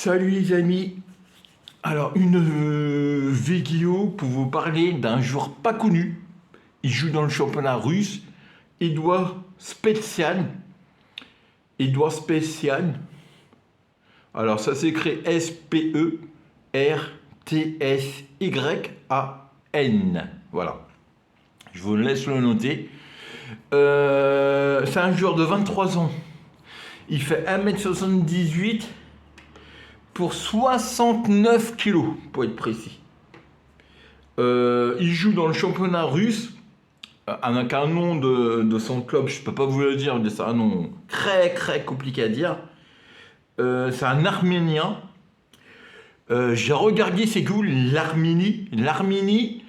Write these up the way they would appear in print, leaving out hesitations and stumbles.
Salut les amis. Alors une vidéo pour vous parler d'un joueur pas connu. Il joue dans le championnat russe. Edouard Spetsian. Edouard Spetsian. Alors ça s'écrit Spersyan. Voilà. Je vous laisse le noter. C'est un joueur de 23 ans. Il fait 1m78 pour 69 kilos, pour être précis. Il joue dans le championnat russe, avec un nom de son club, je ne peux pas vous le dire, mais c'est un nom très très compliqué à dire. C'est un Arménien. J'ai regardé c'est où l'Arménie. L'Arménie,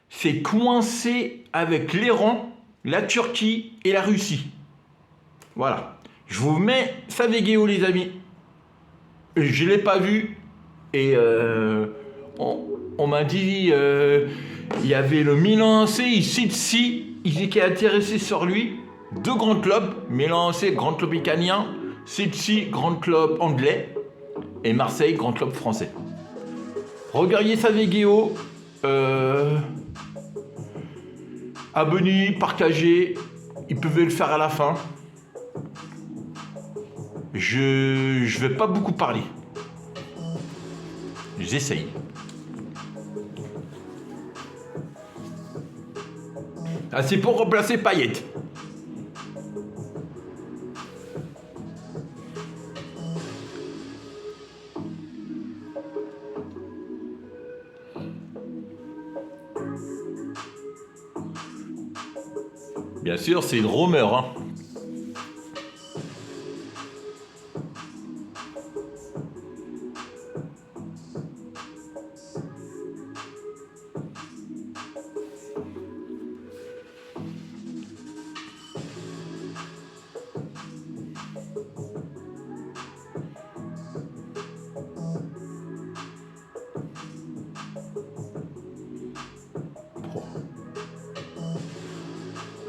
c'est coincé avec l'Iran, la Turquie et la Russie. Voilà. Je vous mets sa vidéo, les amis. Je ne l'ai pas vu. Et on m'a dit il y avait le Milan AC, ils étaient intéressés sur lui. Deux grands clubs, Milan AC, grand club italien, City, grand club anglais, et Marseille, grand club français. Regardez sa vidéo. Abonnez, partagez. Ils pouvaient le faire à la fin. Je vais pas beaucoup parler. J'essaye. Ah, c'est pour remplacer Payet. Bien sûr, c'est une rumeur, hein.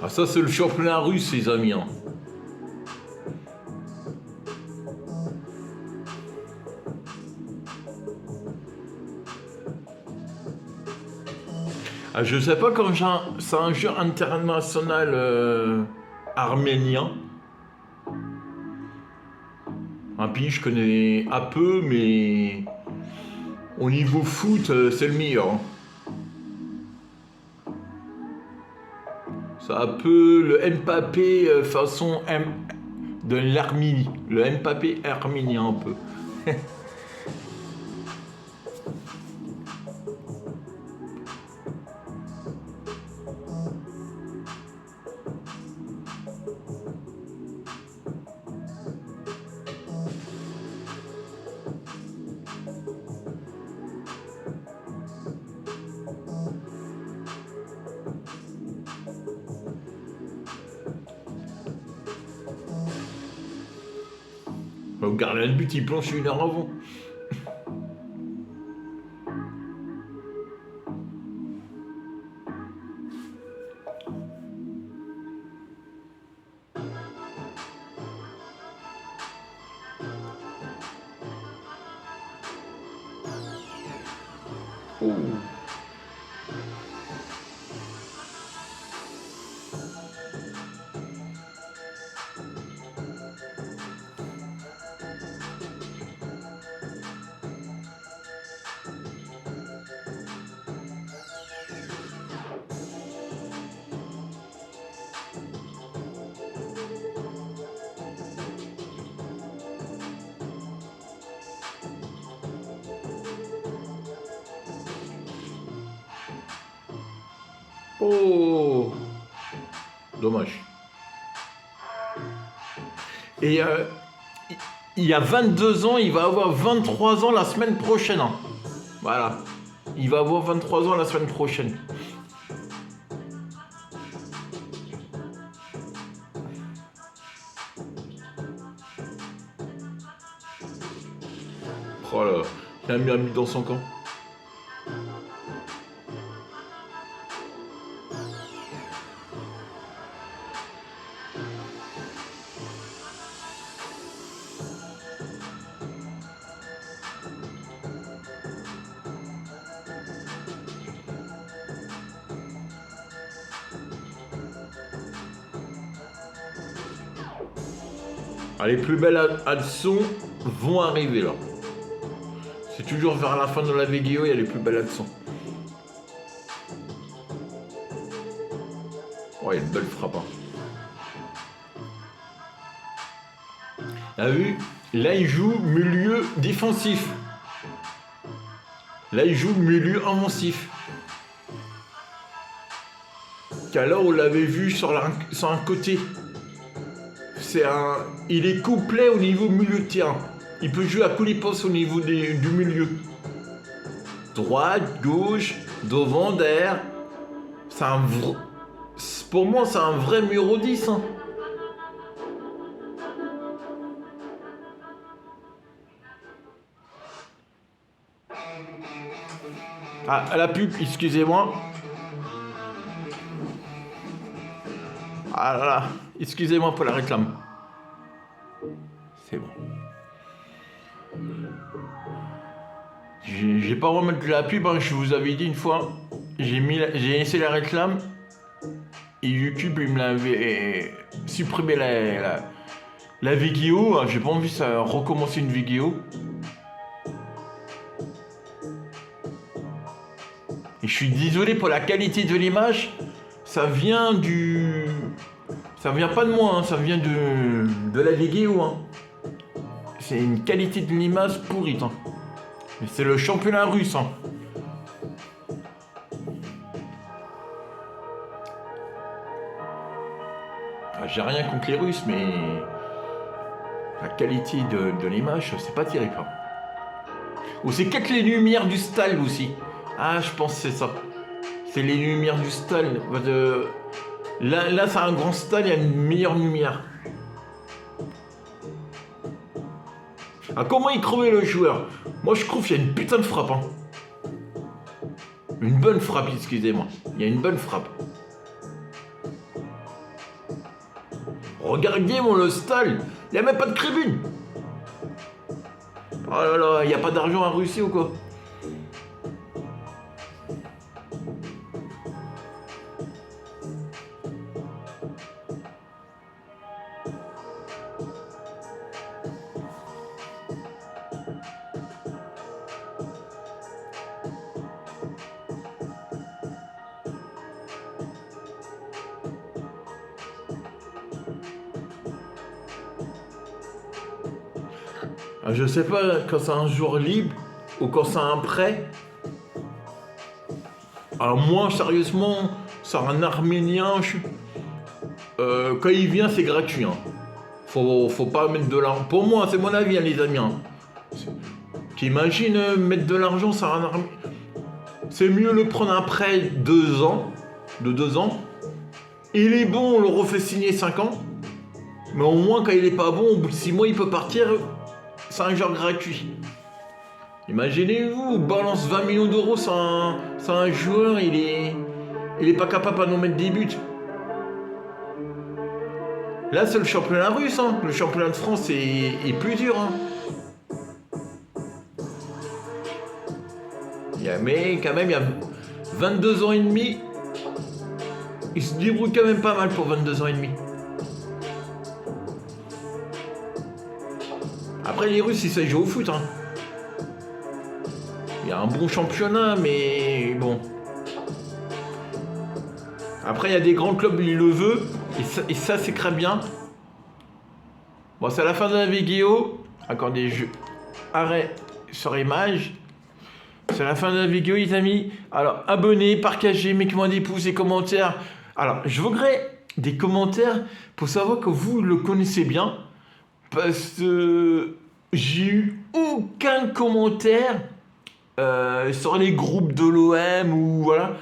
Ah, ça, c'est le championnat russe, les amis, hein. Ah, je sais pas comme c'est un jeu international arménien. Un pays que je connais un peu, mais au niveau foot, c'est le meilleur, hein. C'est un peu le Mbappé façon de l'Arménie. Le Mbappé arménien un peu. Au gardien de but, il planche 1 heure avant. Oh. Oh, dommage. Et il y a 22 ans, il va avoir 23 ans la semaine prochaine, hein. Voilà. Il va avoir 23 ans la semaine prochaine. Oh là, il a mis dans son camp. Les plus belles hadsons vont arriver là. C'est toujours vers la fin de la vidéo, il y a les plus belles hadsons. Oh, il y a une belle frappe. T'as vu? Là, il joue milieu défensif. Là, il joue milieu offensif. Qu'alors, on l'avait vu sur un côté. Il est complet au niveau milieu de terrain. Il peut jouer à tous les postes au niveau du milieu. Droite, gauche, devant, derrière. Pour moi, c'est un vrai numéro 10. Hein. Ah, la pub, excusez-moi. Ah là là, excusez-moi pour la réclame. C'est bon. J'ai pas remettre de la pub, hein, je vous avais dit une fois. J'ai laissé la réclame. Et YouTube, il me l'avait supprimé la vidéo. J'ai pas envie de recommencer une vidéo. Et je suis désolé pour la qualité de l'image. Ça vient pas de moi, hein, ça vient de la vidéo. Hein. C'est une qualité de l'image pourrite. Hein. Mais c'est le championnat russe. Hein. J'ai rien contre les Russes, mais la qualité de l'image, c'est pas terrible. Hein. Ou c'est peut-être les lumières du stade aussi. Ah, je pense que c'est ça. C'est les lumières du stade. Là c'est un grand stade, il y a une meilleure lumière. Ah, comment il crevait le joueur? Moi, je trouve qu'il y a une putain de frappe. Hein. Une bonne frappe, excusez-moi. Il y a une bonne frappe. Regardez mon le stade, il n'y a même pas de tribune. Oh là là, il n'y a pas d'argent en Russie ou quoi? Je sais pas quand c'est un jour libre ou quand c'est un prêt. Alors moi, sérieusement, c'est un Arménien. Quand il vient, c'est gratuit. Hein. Faut pas mettre de l'argent. Pour moi, c'est mon avis, hein, les amis. Hein. T'imagines mettre de l'argent sur un Arménien? C'est mieux le prendre un prêt de 2 ans. Il est bon, on le refait signer 5 ans. Mais au moins, quand il est pas bon, au bout de 6 mois, il peut partir. C'est un joueur gratuit. Imaginez-vous, on balance 20 millions d'euros sur un joueur, il est pas capable de nous mettre des buts. Là, c'est le championnat russe. Hein. Le championnat de France est plus dur. Hein. Mais quand même, il y a 22 ans et demi. Il se débrouille quand même pas mal pour 22 ans et demi. Après, les Russes, ils savent jouer au foot. Hein. Il y a un bon championnat, mais bon. Après, il y a des grands clubs, ils le veulent. Et ça c'est très bien. Bon, c'est la fin de la vidéo. Attendez, arrête sur image. C'est la fin de la vidéo, les amis. Alors, abonnez, partagez, mettez-moi des pouces et commentaires. Alors, je voudrais des commentaires pour savoir que vous le connaissez bien. Parce que j'ai eu aucun commentaire sur les groupes de l'OM ou voilà.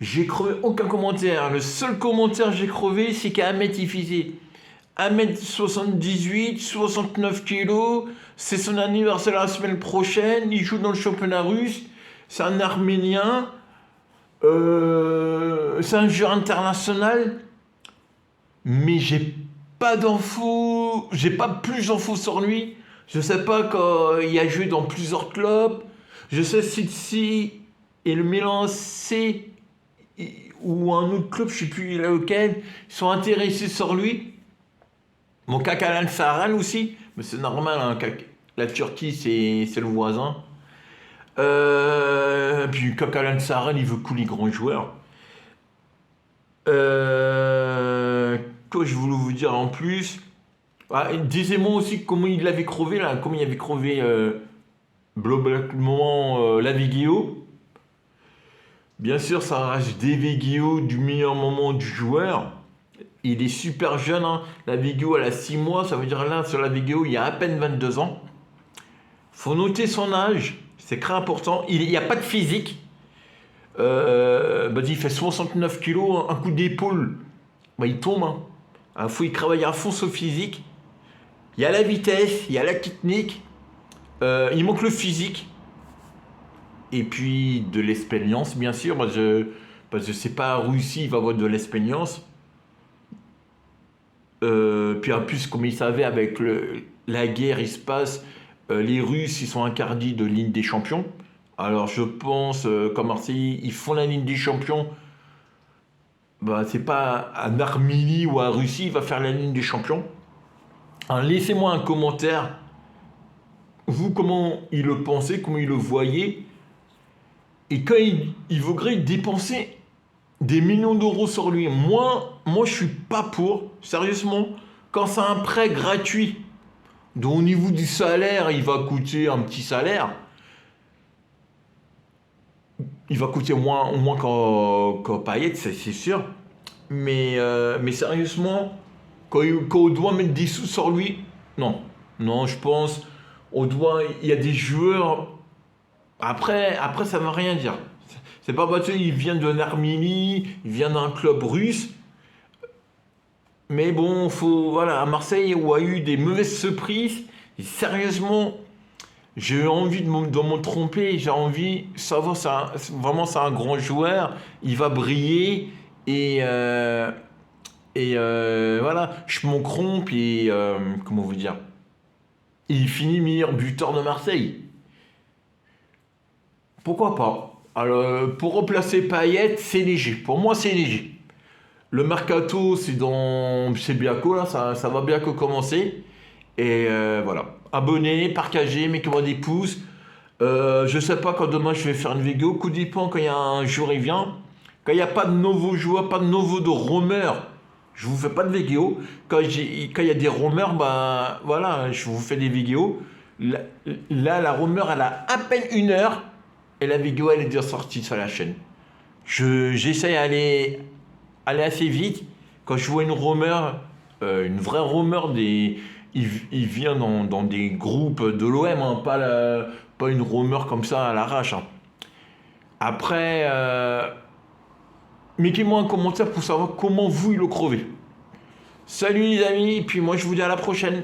J'ai crevé aucun commentaire. Le seul commentaire que j'ai crevé, c'est qu'Ahmed il faisait 1m78, 69 kilos. C'est son anniversaire la semaine prochaine. Il joue dans le championnat russe. C'est un Arménien. C'est un joueur international. Mais j'ai pas d'infos. J'ai pas plus d'infos sur lui. Je sais pas qu'il a joué dans plusieurs clubs. Je sais si et le Milan C ou un autre club, je sais plus lequel, ils sont intéressés sur lui. Mon Kakalan Saran aussi, mais c'est normal, hein, la Turquie c'est le voisin. Puis Kakalan Saran, il veut couler grand joueur. Que je voulais vous dire en plus. Ah, disez-moi aussi comment il l'avait crevé là, comment il avait crevé globalement la Vigio. Bien sûr, ça reste des Vigio du meilleur moment du joueur. Il est super jeune, hein. La Vigio elle a 6 mois, ça veut dire là sur la Vigio il y a à peine 22 ans. Faut noter son âge, c'est très important. Il n'y a pas de physique. Bah, il fait 69 kilos, un coup d'épaule, bah, il tombe. Hein. Il faut y travailler à fond son physique. Il y a la vitesse, il y a la technique, il manque le physique. Et puis de l'expérience, bien sûr. Parce que je sais pas, en Russie, il va avoir de l'expérience. Puis en plus, comme il savait, avec la guerre, il se passe, les Russes, ils sont interdits de Ligue des Champions. Alors je pense qu'à Marseille, ils font la Ligue des Champions. Bah, c'est pas à Arménie ou à Russie, il va faire la Ligue des Champions. Alors, laissez-moi un commentaire. Vous, comment il le pensait, comment il le voyait. Et quand il voudrait dépenser des millions d'euros sur lui. Moi, je suis pas pour. Sérieusement, quand c'est un prêt gratuit, dont au niveau du salaire, il va coûter un petit salaire, il va coûter moins qu'en Payet, c'est sûr. Mais sérieusement, quand on doit mettre des sous sur lui, non. Non, je pense, il y a des joueurs. Après, ça ne veut rien dire. C'est pas parce qu'il vient de l'Arménie, il vient d'un club russe. Mais bon, voilà, à Marseille, où a eu des mauvaises surprises, et sérieusement, j'ai envie de me tromper, j'ai envie de savoir, vraiment, c'est un grand joueur, il va briller, et voilà, je m'en trompe, et comment vous dire, il finit meilleur buteur de Marseille. Pourquoi pas? Alors, pour remplacer Payet, c'est léger. Pour moi, c'est léger. Le mercato, c'est bientôt, là, ça va bientôt commencer. Et voilà. Abonnez, partagez, mettez-moi des pouces. Je sais pas quand demain je vais faire une vidéo. Coup dépend quand il y a un jour il vient. Quand il n'y a pas de nouveaux joueurs, pas de nouveaux de rumeurs, je vous fais pas de vidéo. Quand il y a des rumeurs, bah voilà, je vous fais des vidéos. Là, la rumeur, elle a à peine 1 heure. Et la vidéo, elle est déjà sortie sur la chaîne. J'essaie aller assez vite. Quand je vois une vraie rumeur, il vient dans des groupes de l'OM, hein, pas une rumeur comme ça à l'arrache. Hein. Après, mettez-moi un commentaire pour savoir comment vous, il le crevez. Salut les amis, et puis moi je vous dis à la prochaine.